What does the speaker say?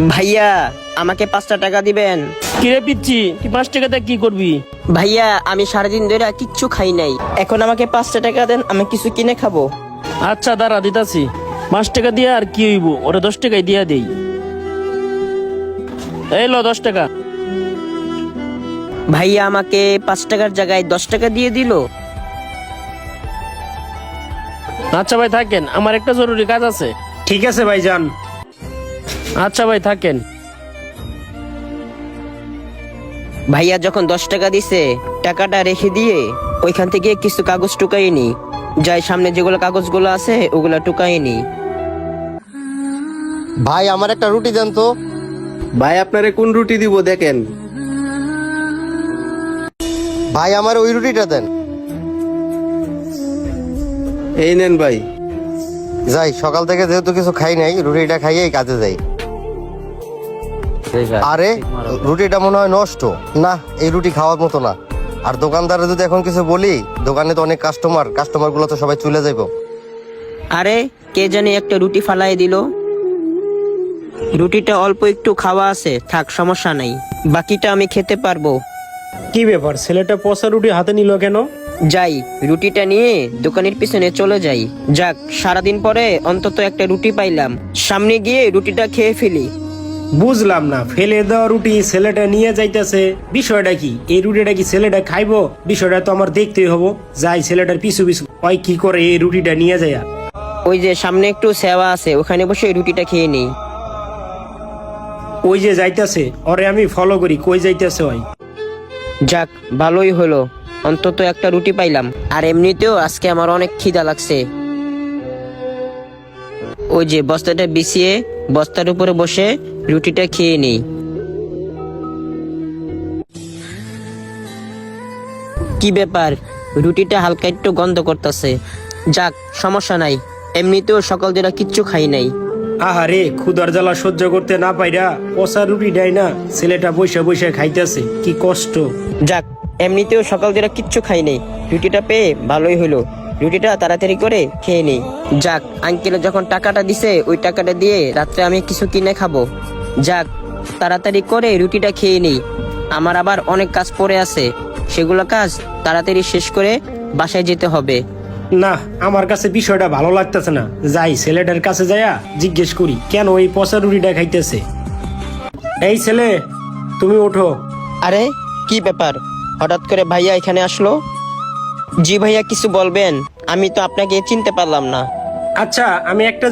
ভাইয়া আমাকে 5টা টাকা দিবেন। কিরে পিচ্ছি, তুই 5 টাকাতে কি করবি? ভাইয়া আমি সারাদিন ধরে কিচ্ছু খাই নাই, এখন আমাকে 5টা টাকা দেন, আমি কিছু কিনে খাবো। আচ্ছা দাঁড়া দিতাছি। 5 টাকা দিয়ে আর কি হইব, ওরা 10 টাকায় দিয়া দেই। এই লো 10 টাকা। ভাইয়া আমাকে 5 টাকার জায়গায় 10 টাকা দিয়ে দিল। আচ্ছা ভাই থাকেন, আমার একটা জরুরি কাজ আছে। ঠিক আছে ভাই, যান। আচ্ছা ভাই থাকেন। ভাইয়া যখন 10 টাকা দিছে, টাকাটা রেখে দিয়ে ওইখান থেকে কিছু কাগজ টুকাই নি, যাই সামনে যেগুলো কাগজগুলো আছে ওগুলা টুকাই নি। ভাই আমার একটা রুটি দেন তো। ভাই আপনারে কোন রুটি দিব দেখেন। ভাই আমার ওই রুটিটা দেন। এই নেন ভাই। যাই, সকাল থেকে যেহেতু কিছু খাই নাই, রুটিটা খাইয়েই কাজে যাই। আরে রুটিটা মনে হয় নষ্ট। না, এই রুটি খাওয়ার মতো না। আর দোকানদারে যদি এখন কিছু বলি, দোকানে তো অনেক কাস্টমার গুলো তো সবাই চলে যাইব। আরে কে জানি একটা রুটি ফালাই দিল। রুটিটা অল্প একটু খাওয়া আছে, থাক সমস্যা নাই, বাকিটা আমি খেতে পারবো। কি ব্যাপার, ছেলেটা পচা রুটি হাতে নিল কেন? যাই রুটিটা নিয়ে দোকানের পিছনে চলে যাই। যাক, সারাদিন পরে অন্তত একটা রুটি পাইলাম, সামনে গিয়ে রুটিটা খেয়ে ফেলি। বুঝলাম না, ফেলে দেওয়া রুটি ছেলেটা নিয়ে যাইতেছে, বিষয়টা কি? এই রুটিটা কি ছেলেটা খাইবো? বিষয়টা তো আমার দেখতেই হবো। যাই ছেলেটার পিছু পিছু ওই কি করে এই রুটিটা নিয়ে যায়। ওই যে সামনে একটু সেবা আছে, ওখানে বসে রুটিটা খেয়ে নেই। ওই যে যাইতেছে, ওরে আমি ফলো করি, কই যাইতেছে ওই। যাক ভালোই হলো, অন্তত একটা রুটি পাইলাম। আর এমনিতেও আজকে আমার অনেক খিদা লাগছে। ওই যে বস্তাটা বিছিয়ে বস্তার উপরে বসে রুটিটা খেয়ে নেই। কি ব্যাপার, রুটিটা হালকা একটু গন্ধ করতেছে। যাক সমস্যা নাই, এমনিতেও সকাল দিরা কিচ্ছু খাই নাই। আহারে, ক্ষুধার জ্বালা সহ্য করতে না পাইরা পচা রুটি দেয় না, ছেলেটা বসে বসে খাইতেছে, কি কষ্ট। যাক, এমনিতেও সকাল দিরা কিচ্ছু খাই নাই, রুটিটা পেয়ে ভালোই হলো। রুটিটা তাড়াতাড়ি করে খেয়ে নেই। যাক, আঙ্কেল যখন টাকাটা দিছে ওই টাকাটা দিয়ে রাত্রে আমি কিছু কিনে খাবো। যাক, তাড়াতাড়ি করে রুটিটা খেয়ে নেই, আমার আবার অনেক কাজ পড়ে আছে, সেগুলো কাজ তাড়াতাড়ি শেষ করে বাসায় যেতে হবে। না, আমার কাছে বিষয়টা ভালো লাগতেছে না। যাই ছেলেটার কাছে যাইয়া জিজ্ঞেস করি কেন এই পচা রুটিটা খাইতেছে। এই ছেলে, তুমি ওঠো। আরে কি ব্যাপার, হঠাৎ করে ভাইয়া এখানে আসলো? জি ভাইয়া, কিছু বলবেন? আমি তো আপনাকে চিনতে পারলাম না। আচ্ছা, আমি একটা